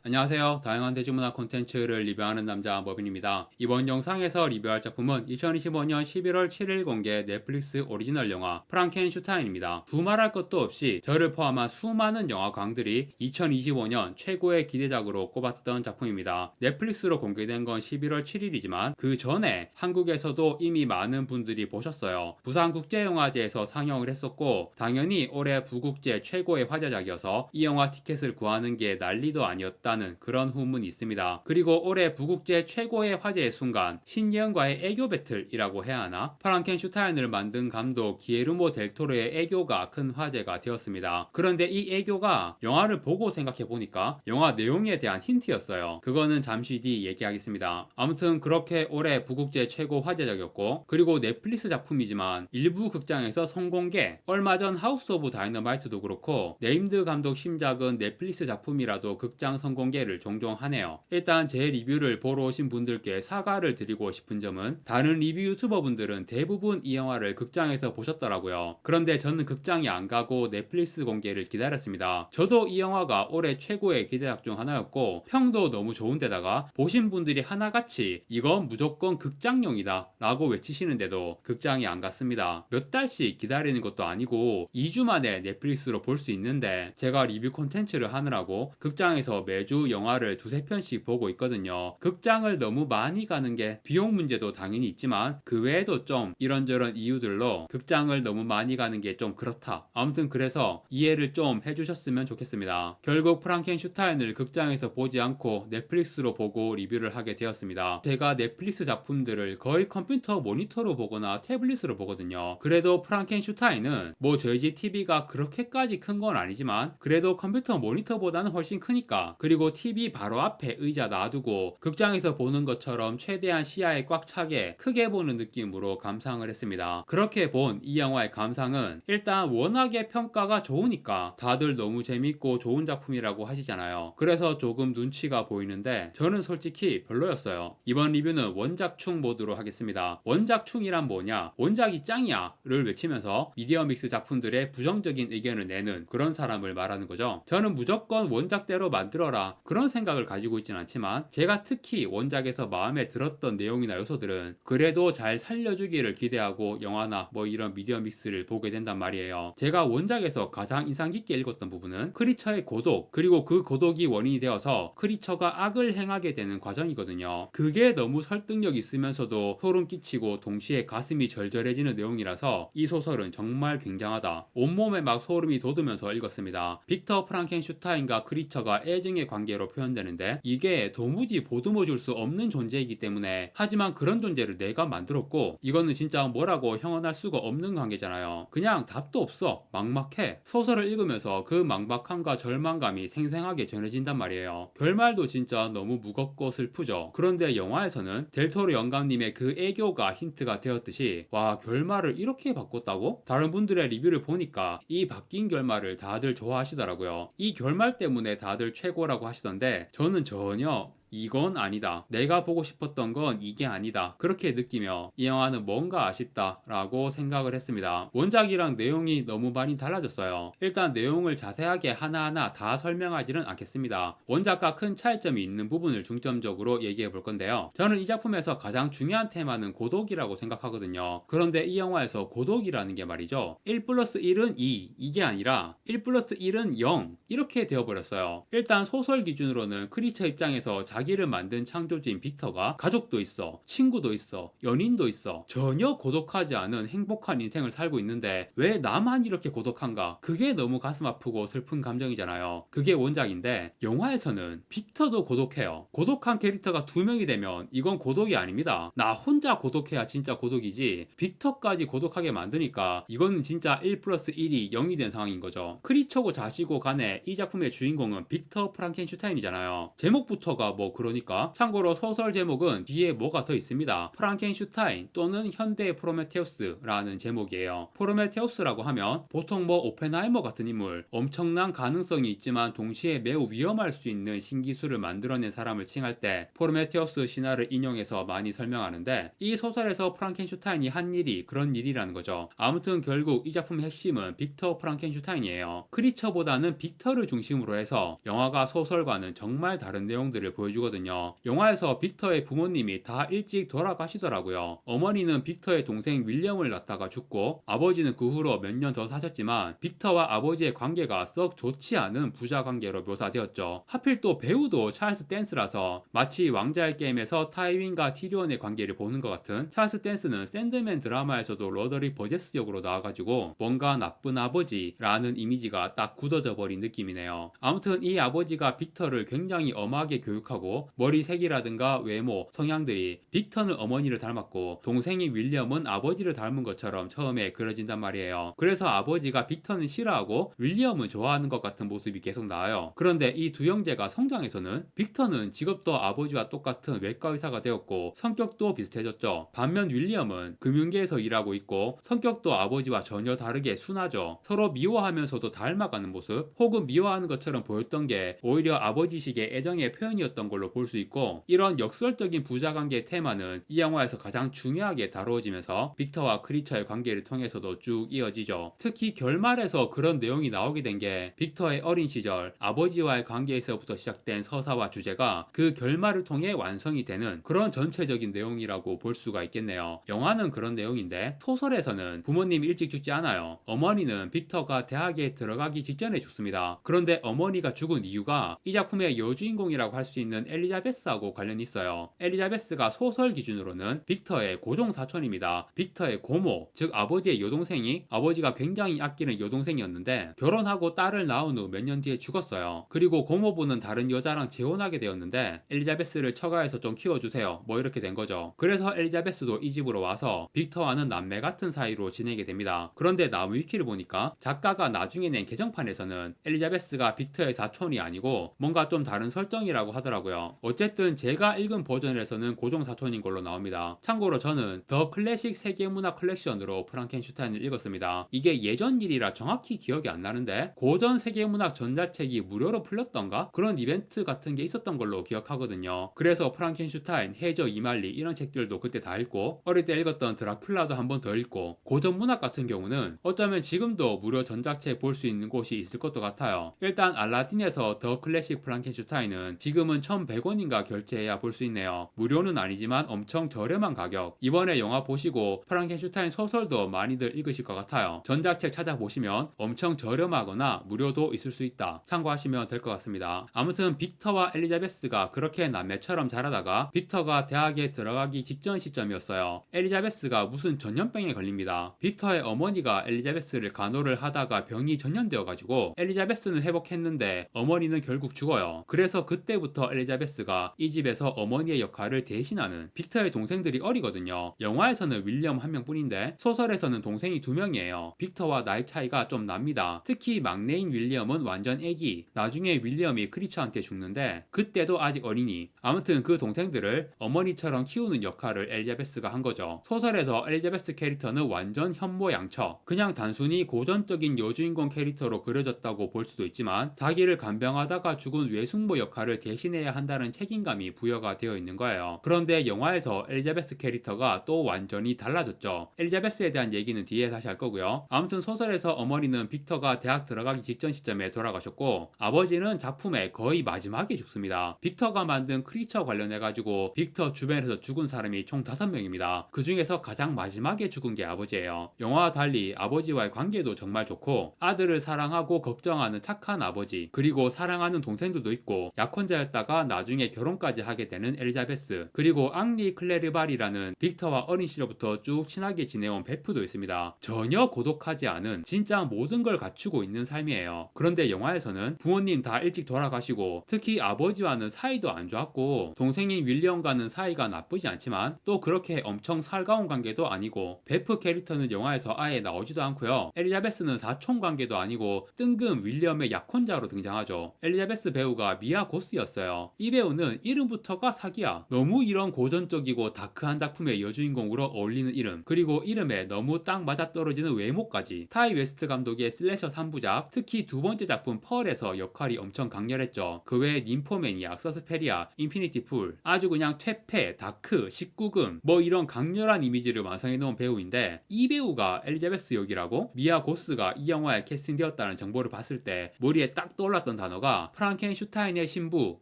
안녕하세요. 다양한 대중문화 콘텐츠를 리뷰하는 남자 머빈입니다. 이번 영상에서 리뷰할 작품은 2025년 11월 7일 공개 넷플릭스 오리지널 영화 프랑켄슈타인입니다. 두말할 것도 없이 저를 포함한 수많은 영화광들이 2025년 최고의 기대작으로 꼽았던 작품입니다. 넷플릭스로 공개된 건 11월 7일이지만 그 전에 한국에서도 이미 많은 분들이 보셨어요. 부산국제영화제에서 상영을 했었고 당연히 올해 부국제 최고의 화제작이어서 이 영화 티켓을 구하는 게 난리도 아니었다 그런 후문이 있습니다. 그리고 올해 부국제 최고의 화제의 순간 신예은과의 애교 배틀이라고 해야 하나? 프랑켄슈타인을 만든 감독 기에르모 델토로의 애교가 큰 화제가 되었습니다. 그런데 이 애교가 영화를 보고 생각해보니까 영화 내용에 대한 힌트였어요. 그거는 잠시 뒤 얘기하겠습니다. 아무튼 그렇게 올해 부국제 최고 화제작이었고 그리고 넷플릭스 작품이지만 일부 극장에서 성공개 얼마 전 하우스 오브 다이너마이트도 그렇고 네임드 감독 신작은 넷플릭스 작품이라도 극장 성공 공개를 종종 하네요. 일단 제 리뷰를 보러 오신 분들께 사과를 드리고 싶은 점은 다른 리뷰 유튜버 분들은 대부분 이 영화를 극장에서 보셨더라고요. 그런데 저는 극장이 안 가고 넷플릭스 공개를 기다렸습니다. 저도 이 영화가 올해 최고의 기대작 중 하나였고 평도 너무 좋은데다가 보신 분들이 하나같이 이건 무조건 극장용이다 라고 외치시는데도 극장이 안 갔습니다. 몇 달씩 기다리는 것도 아니고 2주 만에 넷플릭스로 볼 수 있는데 제가 리뷰 콘텐츠를 하느라고 극장에서 매주 영화를 두세 편씩 보고 있거든요. 극장을 너무 많이 가는 게 비용 문제도 당연히 있지만 그 외에도 좀 이런저런 이유들로 극장을 너무 많이 가는 게 좀 그렇다. 아무튼 그래서 이해를 좀 해주셨으면 좋겠습니다. 결국 프랑켄슈타인을 극장에서 보지 않고 넷플릭스로 보고 리뷰를 하게 되었습니다. 제가 넷플릭스 작품들을 거의 컴퓨터 모니터로 보거나 태블릿으로 보거든요. 그래도 프랑켄슈타인은 뭐 저희 집 TV가 그렇게까지 큰 건 아니지만 그래도 컴퓨터 모니터보다는 훨씬 크니까 그리고 TV 바로 앞에 의자 놔두고 극장에서 보는 것처럼 최대한 시야에 꽉 차게 크게 보는 느낌으로 감상을 했습니다. 그렇게 본 이 영화의 감상은 일단 워낙에 평가가 좋으니까 다들 너무 재밌고 좋은 작품이라고 하시잖아요. 그래서 조금 눈치가 보이는데 저는 솔직히 별로였어요. 이번 리뷰는 원작충 모드로 하겠습니다. 원작충이란 뭐냐? 원작이 짱이야 를 외치면서 미디어 믹스 작품들의 부정적인 의견을 내는 그런 사람을 말하는 거죠. 저는 무조건 원작대로 만들어라 그런 생각을 가지고 있진 않지만 제가 특히 원작에서 마음에 들었던 내용이나 요소들은 그래도 잘 살려주기를 기대하고 영화나 뭐 이런 미디어 믹스를 보게 된단 말이에요. 제가 원작에서 가장 인상 깊게 읽었던 부분은 크리처의 고독 그리고 그 고독이 원인이 되어서 크리처가 악을 행하게 되는 과정이거든요. 그게 너무 설득력 있으면서도 소름 끼치고 동시에 가슴이 절절해지는 내용이라서 이 소설은 정말 굉장하다. 온몸에 막 소름이 돋으면서 읽었습니다. 빅터 프랑켄슈타인과 크리처가 애증의 관계로 표현되는데 이게 도무지 보듬어 줄 수 없는 존재이기 때문에 하지만 그런 존재를 내가 만들었고 이거는 진짜 뭐라고 형언할 수가 없는 관계잖아요. 그냥 답도 없어. 막막해. 소설을 읽으면서 그 막막함과 절망감이 생생하게 전해진단 말이에요. 결말도 진짜 너무 무겁고 슬프죠. 그런데 영화에서는 델토로 영감님의 그 애교가 힌트가 되었듯이 와 결말을 이렇게 바꿨다고? 다른 분들의 리뷰를 보니까 이 바뀐 결말을 다들 좋아하시더라고요. 이 결말 때문에 다들 최고라고 하시던데 저는 전혀 이건 아니다. 내가 보고 싶었던 건 이게 아니다. 그렇게 느끼며 이 영화는 뭔가 아쉽다 라고 생각을 했습니다. 원작이랑 내용이 너무 많이 달라졌어요. 일단 내용을 자세하게 하나하나 다 설명하지는 않겠습니다. 원작과 큰 차이점이 있는 부분을 중점적으로 얘기해 볼 건데요. 저는 이 작품에서 가장 중요한 테마는 고독이라고 생각하거든요. 그런데 이 영화에서 고독이라는 게 말이죠. 1 플러스 1은 2 이게 아니라 1 플러스 1은 0 이렇게 되어버렸어요. 일단 소설 기준으로는 크리처 입장에서 자기를 만든 창조주인 빅터가 가족도 있어, 친구도 있어, 연인도 있어. 전혀 고독하지 않은 행복한 인생을 살고 있는데 왜 나만 이렇게 고독한가? 그게 너무 가슴 아프고 슬픈 감정이잖아요. 그게 원작인데 영화에서는 빅터도 고독해요. 고독한 캐릭터가 두 명이 되면 이건 고독이 아닙니다. 나 혼자 고독해야 진짜 고독이지 빅터까지 고독하게 만드니까 이거는 진짜 1 플러스 1이 0이 된 상황인 거죠. 크리처고 자시고 간에 이 작품의 주인공은 빅터 프랑켄슈타인이잖아요. 제목부터가 뭐 뭐 그러니까. 참고로 소설 제목은 뒤에 뭐가 더 있습니다. 프랑켄슈타인 또는 현대 프로메테우스라는 제목이에요. 프로메테우스라고 하면 보통 뭐 오펜하이머 같은 인물, 엄청난 가능성이 있지만 동시에 매우 위험할 수 있는 신기술을 만들어낸 사람을 칭할 때 프로메테우스 신화를 인용해서 많이 설명하는데, 이 소설에서 프랑켄슈타인이 한 일이 그런 일이라는 거죠. 아무튼 결국 이 작품의 핵심은 빅터 프랑켄슈타인이에요. 크리처보다는 빅터를 중심으로 해서 영화가 소설과는 정말 다른 내용들을 보여주거든요. 영화에서 빅터의 부모님이 다 일찍 돌아가시더라고요. 어머니는 빅터의 동생 윌리엄을 낳다가 죽고, 아버지는 그 후로 몇 년 더 사셨지만 빅터와 아버지의 관계가 썩 좋지 않은 부자 관계로 묘사되었죠. 하필 또 배우도 찰스 댄스라서 마치 왕자의 게임에서 타이윈과 티리온의 관계를 보는 것 같은. 찰스 댄스는 샌드맨 드라마에서도 러더리 버제스 역으로 나와가지고 뭔가 나쁜 아버지라는 이미지가 딱 굳어져 버린 느낌이네요. 아무튼 이 아버지가 빅터를 굉장히 엄하게 교육하고, 머리색이라든가 외모, 성향들이 빅터는 어머니를 닮았고 동생인 윌리엄은 아버지를 닮은 것처럼 처음에 그려진단 말이에요. 그래서 아버지가 빅터는 싫어하고 윌리엄은 좋아하는 것 같은 모습이 계속 나와요. 그런데 이 두 형제가 성장해서는 빅터는 직업도 아버지와 똑같은 외과 의사가 되었고 성격도 비슷해졌죠. 반면 윌리엄은 금융계에서 일하고 있고 성격도 아버지와 전혀 다르게 순하죠. 서로 미워하면서도 닮아가는 모습, 혹은 미워하는 것처럼 보였던 게 오히려 아버지식의 애정의 표현이었던 걸로 볼 수 있고, 이런 역설적인 부자관계 테마는 이 영화에서 가장 중요하게 다루어지면서 빅터와 크리처의 관계를 통해서도 쭉 이어지죠. 특히 결말에서 그런 내용이 나오게 된 게 빅터의 어린 시절 아버지와의 관계에서부터 시작된 서사와 주제가 그 결말을 통해 완성이 되는 그런 전체적인 내용이라고 볼 수가 있겠네요. 영화는 그런 내용인데 소설에서는 부모님이 일찍 죽지 않아요. 어머니는 빅터가 대학에 들어가기 직전에 죽습니다. 그런데 어머니가 죽은 이유가 이 작품의 여주인공이라고 할 수 있는 엘리자베스하고 관련이 있어요. 엘리자베스가 소설 기준으로는 빅터의 고종 사촌입니다. 빅터의 고모, 즉 아버지의 여동생이 아버지가 굉장히 아끼는 여동생이었는데 결혼하고 딸을 낳은 후 몇 년 뒤에 죽었어요. 그리고 고모부는 다른 여자랑 재혼하게 되었는데 엘리자베스를 처가에서 좀 키워주세요, 뭐 이렇게 된 거죠. 그래서 엘리자베스도 이 집으로 와서 빅터와는 남매 같은 사이로 지내게 됩니다. 그런데 나무위키를 보니까 작가가 나중에 낸 개정판에서는 엘리자베스가 빅터의 사촌이 아니고 뭔가 좀 다른 설정이라고 하더라고요. 어쨌든 제가 읽은 버전에서는 고종 사촌인 걸로 나옵니다. 참고로 저는 더 클래식 세계문화 컬렉션으로 프랑켄슈타인을 읽었습니다. 이게 예전 일이라 정확히 기억이 안 나는데 고전 세계문학 전자책이 무료로 풀렸던가? 그런 이벤트 같은 게 있었던 걸로 기억하거든요. 그래서 프랑켄슈타인, 해저 이말리 이런 책들도 그때 다 읽고, 어릴 때 읽었던 드라큘라도 한 번 더 읽고, 고전 문학 같은 경우는 어쩌면 지금도 무료 전자책 볼 수 있는 곳이 있을 것도 같아요. 일단 알라딘에서 더 클래식 프랑켄슈타인은 지금은 1,100원인가 결제해야 볼 수 있네요. 무료는 아니지만 엄청 저렴한 가격. 이번에 영화 보시고 프랑켄슈타인 소설도 많이들 읽으실 것 같아요. 전자책 찾아보시면 엄청 저렴하거나 무료도 있을 수 있다. 참고하시면 될 것 같습니다. 아무튼 빅터와 엘리자베스가 그렇게 남매처럼 자라다가 빅터가 대학에 들어가기 직전 시점이었어요. 엘리자베스가 무슨 전염병에 걸립니다. 빅터의 어머니가 엘리자베스를 간호를 하다가 병이 전염되어가지고 엘리자베스는 회복했는데 어머니는 결국 죽어요. 그래서 그때부터 엘리자베스가 이 집에서 어머니의 역할을 대신하는. 빅터의 동생들이 어리거든요. 영화에서는 윌리엄 한 명뿐인데 소설에서는 동생이 2명이에요. 빅터와 나이 차이가 좀 납니다. 특히 막내인 윌리엄은 완전 애기. 나중에 윌리엄이 크리처한테 죽는데 그때도 아직 어린이. 아무튼 그 동생들을 어머니처럼 키우는 역할을 엘리자베스가 한 거죠. 소설에서 엘리자베스 캐릭터는 완전 현모양처, 그냥 단순히 고전적인 여주인공 캐릭터로 그려졌다고 볼 수도 있지만 자기를 간병하다가 죽은 외숙모 역할을 대신해야 한다는 책임감이 부여가 되어 있는 거예요. 그런데 영화에서 엘리자베스 캐릭터가 또 완전히 달라졌죠. 엘리자베스에 대한 얘기는 뒤에 다시 할 거고요. 아무튼 소설에서 어머니는 빅터가 대학 들어가기 직전 시점에 돌아가셨고 아버지는 작품의 거의 마지막에 죽습니다. 빅터가 만든 크리처 관련해가지고 빅터 주변에서 죽은 사람이 총 5명입니다. 그 중에서 가장 마지막에 죽은 게 아버지예요. 영화와 달리 아버지와의 관계도 정말 좋고 아들을 사랑하고 걱정하는 착한 아버지, 그리고 사랑하는 동생들도 있고 약혼자였다가 나중에 결혼까지 하게 되는 엘리자베스, 그리고 앙리 클레르발이라는 빅터와 어린 시절부터 쭉 친하게 지내온 베프도 있습니다. 전혀 고독하지 않은 진짜 모든 걸 갖추고 있는 삶이에요. 그런데 영화에서는 부모님 다 일찍 돌아가시고 특히 아버지와는 사이도 안 좋았고 동생인 윌리엄과는 사이가 나쁘지 않지만 또 그렇게 엄청 살가운 관계도 아니고, 베프 캐릭터는 영화에서 아예 나오지도 않고요. 엘리자베스는 사촌 관계도 아니고 뜬금 윌리엄의 약혼자로 등장하죠. 엘리자베스 배우가 미아 고스였어요. 이 배우는 이름부터가 사기야. 너무 이런 고전적이고 다크한 작품의 여주인공으로 어울리는 이름, 그리고 이름에 너무 딱 맞아떨어지는 외모까지. 타이 웨스트 감독의 슬래셔 3부작, 특히 두 번째 작품 펄에서 역할이 엄청 강렬했죠. 그 외에 ним포매니악, 서스페리아, 인피니티 풀, 아주 그냥 퇴폐, 다크, 19금 뭐 이런 강렬한 이미지를 완성해놓은 배우인데, 이 배우가 엘리자베스 역이라고? 미아 고스가 이 영화에 캐스팅되었다는 정보를 봤을 때 머리에 딱 떠올랐던 단어가 프랑켄슈타인의 신부.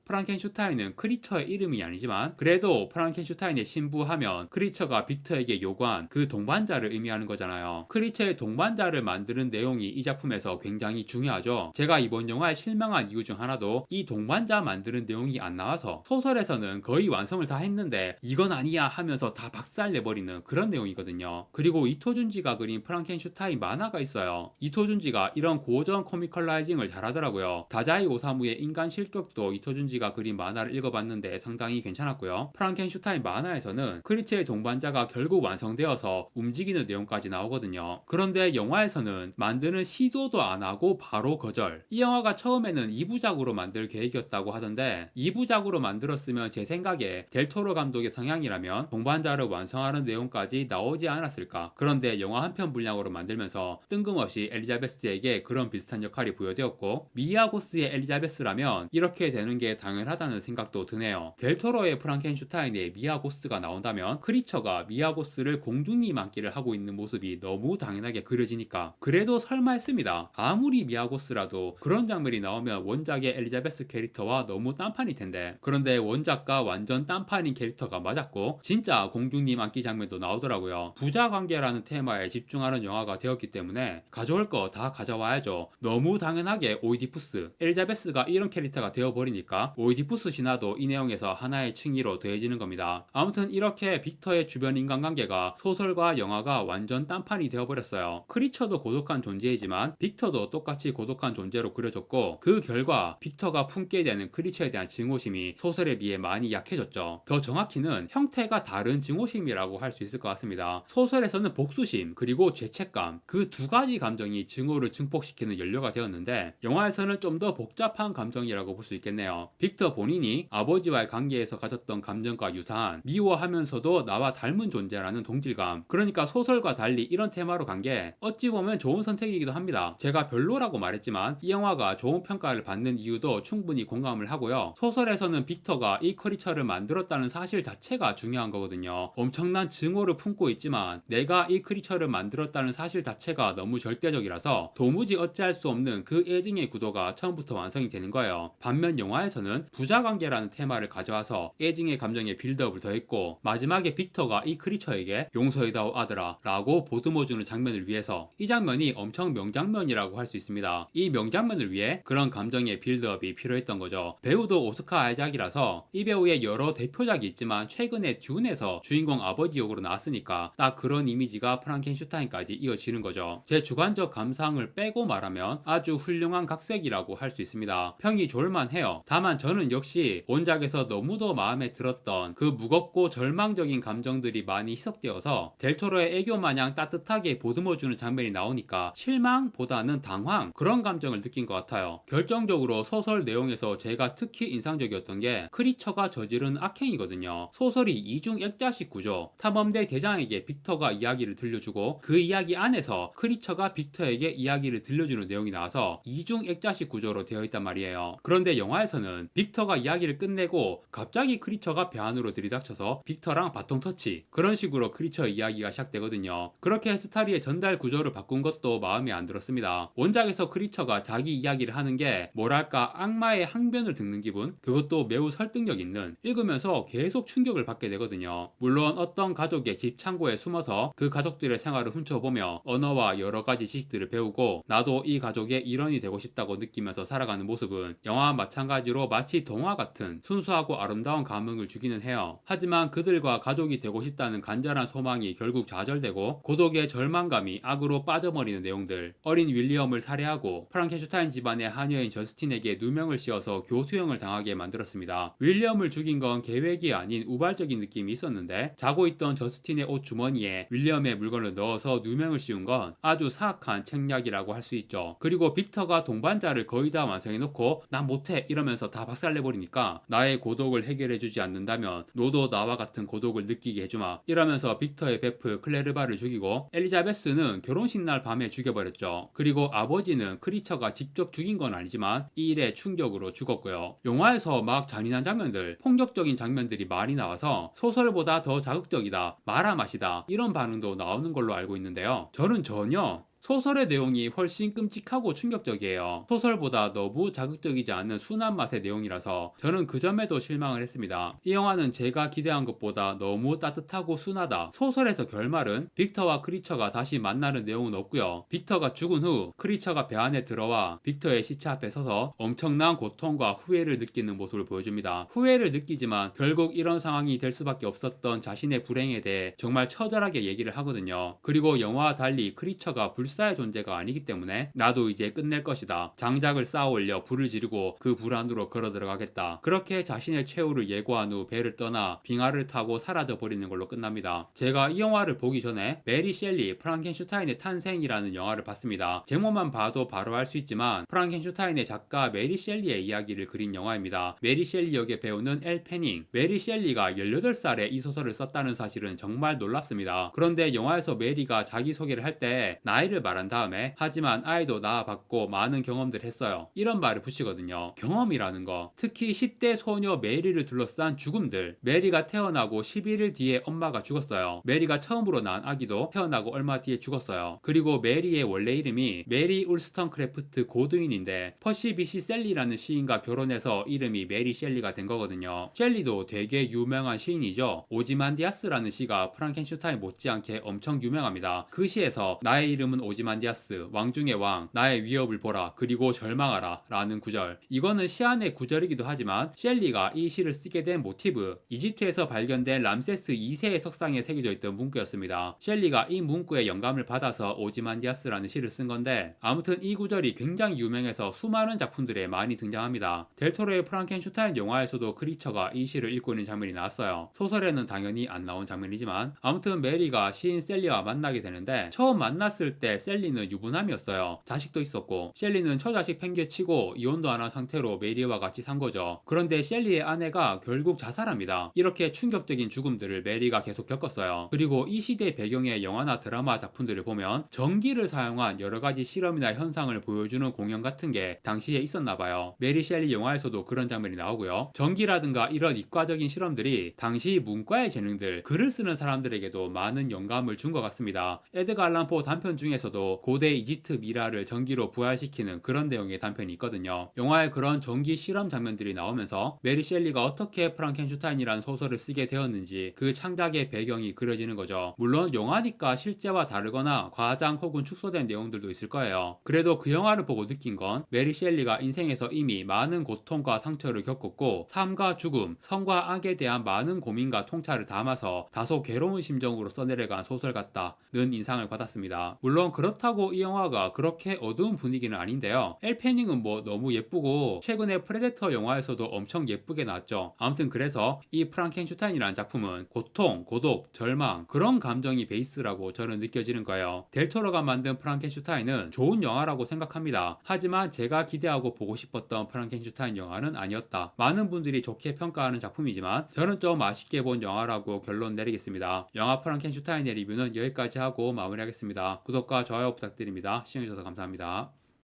프랑켄슈타인은 크리처의 이름이 아니지만 그래도 프랑켄슈타인의 신부 하면 크리처가 빅터에게 요구한 그 동반자를 의미하는 거잖아요. 크리처의 동반자를 만드는 내용이 이 작품에서 굉장히 중요하죠. 제가 이번 영화에 실망한 이유 중 하나도 이 동반자 만드는 내용이 안 나와서, 소설에서는 거의 완성을 다 했는데 이건 아니야 하면서 다 박살내버리는 그런 내용이거든요. 그리고 이토준지가 그린 프랑켄슈타인 만화가 있어요. 이토준지가 이런 고전 코미컬라이징을 잘하더라고요. 다자이 오사무의 인간 실격도 이토준지가 그린 만화를 읽어봤는데 상당히 괜찮았고요. 프랑켄슈타인 만화에서는 크리처의 동반자가 결국 완성되어서 움직이는 내용까지 나오거든요. 그런데 영화에서는 만드는 시도도 안 하고 바로 거절. 이 영화가 처음에는 2부작으로 만들 계획이었다고 하던데 2부작으로 만들었으면 제 생각에 델토로 감독의 성향이라면 동반자를 완성하는 내용까지 나오지 않았을까. 그런데 영화 한 편 분량으로 만들면서 뜬금없이 엘리자베스에게 그런 비슷한 역할이 부여되었고, 미아 고스의 엘리자베스라면 이렇게 되는 게 당연하다는 생각도 드네요. 델토로의 프랑켄슈타인에 미아 고스가 나온다면 크리처가 미아 고스를 공주님 안기를 하고 있는 모습이 너무 당연하게 그려지니까. 그래도 설마 했습니다. 아무리 미아 고스라도 그런 장면이 나오면 원작의 엘리자베스 캐릭터와 너무 딴판일 텐데. 그런데 원작과 완전 딴판인 캐릭터가 맞았고 진짜 공주님 안기 장면도 나오더라고요. 부자 관계라는 테마에 집중하는 영화가 되었기 때문에 가져올 거 다 가져와야죠. 너무 당연하게 오이디푸스, 엘리자베스가 이런 캐릭터가 되어버리니까 오이디푸스 신화도 이 내용에서 하나의 층위로 더해지는 겁니다. 아무튼 이렇게 빅터의 주변 인간관계가 소설과 영화가 완전 딴판이 되어버렸어요. 크리처도 고독한 존재이지만 빅터도 똑같이 고독한 존재로 그려졌고, 그 결과 빅터가 품게 되는 크리처에 대한 증오심이 소설에 비해 많이 약해졌죠. 더 정확히는 형태가 다른 증오심이라고 할 수 있을 것 같습니다. 소설에서는 복수심 그리고 죄책감, 그 두 가지 감정이 증오를 증폭시키는 연료가 되었는데 영화에서는 좀 더 복잡한 감정이라고 볼 수 있겠네요. 빅터 본인이 아버지와의 관계에서 가졌던 감정과 유사한, 미워하면서도 나와 닮은 존재라는 동질감, 그러니까 소설과 달리 이런 테마로 간 게 어찌 보면 좋은 선택이기도 합니다. 제가 별로라고 말했지만 이 영화가 좋은 평가를 받는 이유도 충분히 공감을 하고요. 소설에서는 빅터가 이 크리처를 만들었다는 사실 자체가 중요한 거거든요. 엄청난 증오를 품고 있지만 내가 이 크리처를 만들었다는 사실 자체가 너무 절대적이라서 도무지 어찌할 수 없는 그 애증의 구도가 처음부터 완성이 되는 거예요. 반면 영화에서는 부자관계라는 테마를 가져와서 애증의 감정에 빌드업을 더했고, 마지막에 빅터가 이 크리처에게 용서해다오 아들아 라고 보듬어주는 장면을 위해서, 이 장면이 엄청 명장면이라고 할 수 있습니다. 이 명장면을 위해 그런 감정의 빌드업이 필요했던 거죠. 배우도 오스카 아이작이라서 이 배우의 여러 대표작이 있지만 최근에 듄에서 주인공 아버지 역으로 나왔으니까 딱 그런 이미지가 프랑켄슈타인까지 이어지는 거죠. 제 주관적 감상을 빼고 말하면 아주 훌륭한 각색이라고 할 수 있습니다. 평이 좋을만해요. 다만 저는 역시 원작에서 너무도 마음에 들었던 그 무겁고 절망적인 감정들이 많이 희석되어서 델토로의 애교 마냥 따뜻하게 보듬어주는 장면이 나오니까 실망보다는 당황, 그런 감정을 느낀 것 같아요. 결정적으로 소설 내용에서 제가 특히 인상적이었던 게 크리처가 저지른 악행이거든요. 소설이 이중 액자식 구조, 탐험대 대장에게 빅터가 이야기를 들려주고 그 이야기 안에서 크리처가 빅터에게 이야기를 들려주는 내용이 나와서 이중 액자식 구조로 되어 있단 말이에요. 그런데 영화에서는 빅터가 이야기를 끝내고 갑자기 크리처가 배 안으로 들이닥쳐서 빅터랑 바통 터치, 그런 식으로 크리처 이야기가 시작되거든요. 그렇게 스타리의 전달 구조를 바꾼 것도 마음에 안 들었습니다. 원작에서 크리처가 자기 이야기를 하는 게 뭐랄까 악마의 항변을 듣는 기분, 그것도 매우 설득력 있는, 읽으면서 계속 충격을 받게 되거든요. 물론 어떤 가족의 집 창고에 숨어서 그 가족들의 생활을 훔쳐보며 언어와 여러 가지 지식들을 배우고 나도 이 가족의 일원이 되고 싶다고 느끼면서 살아가는 모습은 영화와 마찬가지로 마치 동화 같은 순수하고 아름다운 감흥을 주기는 해요. 하지만 그들과 가족이 되고 싶다는 간절한 소망이 결국 좌절되고 고독의 절망감이 악으로 빠져버리는 내용들, 어린 윌리엄을 살해하고 프랑켄슈타인 집안의 하녀인 저스틴에게 누명을 씌워서 교수형을 당하게 만들었습니다. 윌리엄을 죽인 건 계획이 아닌 우발적인 느낌이 있었는데 자고 있던 저스틴의 옷 주머니에 윌리엄의 물건을 넣어서 누명을 씌운 건 아주 사악한 책략이라고 할 수 있죠. 그리고 빅터가 동반자를 거의 다 완성해놓고 난 못해 이러면서 다 박살내버리는 해버리니까 나의 고독을 해결해주지 않는다면 너도 나와 같은 고독을 느끼게 해주마 이러면서 빅터의 베프 클레르바를 죽이고 엘리자베스는 결혼식 날 밤에 죽여버렸죠. 그리고 아버지는 크리처가 직접 죽인 건 아니지만 이 일에 충격으로 죽었고요. 영화에서 막 잔인한 장면들, 폭력적인 장면들이 많이 나와서 소설보다 더 자극적이다, 마라 맛이다 이런 반응도 나오는 걸로 알고 있는데요. 저는 전혀 소설의 내용이 훨씬 끔찍하고 충격적이에요. 소설보다 너무 자극적이지 않은 순한 맛의 내용이라서 저는 그 점에도 실망을 했습니다. 이 영화는 제가 기대한 것보다 너무 따뜻하고 순하다. 소설에서 결말은 빅터와 크리처가 다시 만나는 내용은 없고요. 빅터가 죽은 후 크리처가 배 안에 들어와 빅터의 시체 앞에 서서 엄청난 고통과 후회를 느끼는 모습을 보여줍니다. 후회를 느끼지만 결국 이런 상황이 될 수밖에 없었던 자신의 불행에 대해 정말 처절하게 얘기를 하거든요. 그리고 영화와 달리 크리처가 불사의 존재가 아니기 때문에 나도 이제 끝낼 것이다. 장작을 쌓아 올려 불을 지르고 그 불 안으로 걸어 들어가겠다. 그렇게 자신의 최후를 예고한 후 배를 떠나 빙하를 타고 사라져 버리는 걸로 끝납니다. 제가 이 영화를 보기 전에 메리 셸리 프랑켄슈타인의 탄생이라는 영화를 봤습니다. 제목만 봐도 바로 알 수 있지만 프랑켄슈타인의 작가 메리 셸리의 이야기를 그린 영화입니다. 메리 셸리 역의 배우는 엘 패닝. 메리 셸리가 18살에 이 소설을 썼다는 사실은 정말 놀랍습니다. 그런데 영화에서 메리가 자기소개를 할 때 나이를 말한 다음에 하지만 아이도 낳아봤고 많은 경험들을 했어요. 이런 말을 붙이거든요. 경험이라는 거. 특히 10대 소녀 메리를 둘러싼 죽음들. 메리가 태어나고 11일 뒤에 엄마가 죽었어요. 메리가 처음으로 낳은 아기도 태어나고 얼마 뒤에 죽었어요. 그리고 메리의 원래 이름이 메리 울스턴크래프트 고드윈인데 퍼시 비시 셀리라는 시인과 결혼해서 이름이 메리 셸리가 된 거거든요. 셸리도 되게 유명한 시인이죠. 오지만디아스라는 시가 프랑켄슈타인 못지않게 엄청 유명합니다. 그 시에서 나의 이름은 오지만디아스, 왕 중의 왕, 나의 위협을 보라, 그리고 절망하라 라는 구절. 이거는 시 안의 구절이기도 하지만 셸리가 이 시를 쓰게 된 모티브, 이집트에서 발견된 람세스 2세의 석상에 새겨져 있던 문구였습니다. 셸리가 이 문구에 영감을 받아서 오지만디아스라는 시를 쓴 건데 아무튼 이 구절이 굉장히 유명해서 수많은 작품들에 많이 등장합니다. 델토로의 프랑켄슈타인 영화에서도 크리처가 이 시를 읽고 있는 장면이 나왔어요. 소설에는 당연히 안 나온 장면이지만 아무튼 메리가 시인 셀리와 만나게 되는데 처음 만났을 때 셀리는 유부남이었어요. 자식도 있었고 셸리는 처자식 팽개치고 이혼도 안 한 상태로 메리와 같이 산 거죠. 그런데 셸리의 아내가 결국 자살합니다. 이렇게 충격적인 죽음들을 메리가 계속 겪었어요. 그리고 이 시대 배경의 영화나 드라마 작품들을 보면 전기를 사용한 여러 가지 실험이나 현상을 보여주는 공연 같은 게 당시에 있었나 봐요. 메리 셸리 영화에서도 그런 장면이 나오고요. 전기라든가 이런 이과적인 실험들이 당시 문과의 재능들, 글을 쓰는 사람들에게도 많은 영감을 준 것 같습니다. 에드가 알란 포 단편 중에서도 고대 이집트 미라를 전기로 부활시키는 그런 내용의 단편이 있거든요. 영화에 그런 전기 실험 장면들이 나오면서 메리 셸리가 어떻게 프랑켄슈타인이라는 소설을 쓰게 되었는지 그 창작의 배경이 그려지는 거죠. 물론 영화니까 실제와 다르거나 과장 혹은 축소된 내용들도 있을 거예요. 그래도 그 영화를 보고 느낀 건 메리 셸리가 인생에서 이미 많은 고통과 상처를 겪었고 삶과 죽음, 선과 악에 대한 많은 고민과 통찰을 담아서 다소 괴로운 심정으로 써내려간 소설 같다는 인상을 받았습니다. 물론 그렇다고 이 영화가 그렇게 어두운 분위기는 아닌데요. 엘 패닝은 뭐 너무 예쁘고 최근에 프레데터 영화에서도 엄청 예쁘게 나왔죠. 아무튼 그래서 이 프랑켄슈타인이라는 작품은 고통, 고독, 절망 그런 감정이 베이스라고 저는 느껴지는 거예요. 델토로가 만든 프랑켄슈타인은 좋은 영화라고 생각합니다. 하지만 제가 기대하고 보고 싶었던 프랑켄슈타인 영화는 아니었다. 많은 분들이 좋게 평가하는 작품이지만 저는 좀 아쉽게 본 영화라고 결론 내리겠습니다. 영화 프랑켄슈타인의 리뷰는 여기까지 하고 마무리하겠습니다. 구독과 좋아요 부탁드립니다. 시청해주셔서 감사합니다.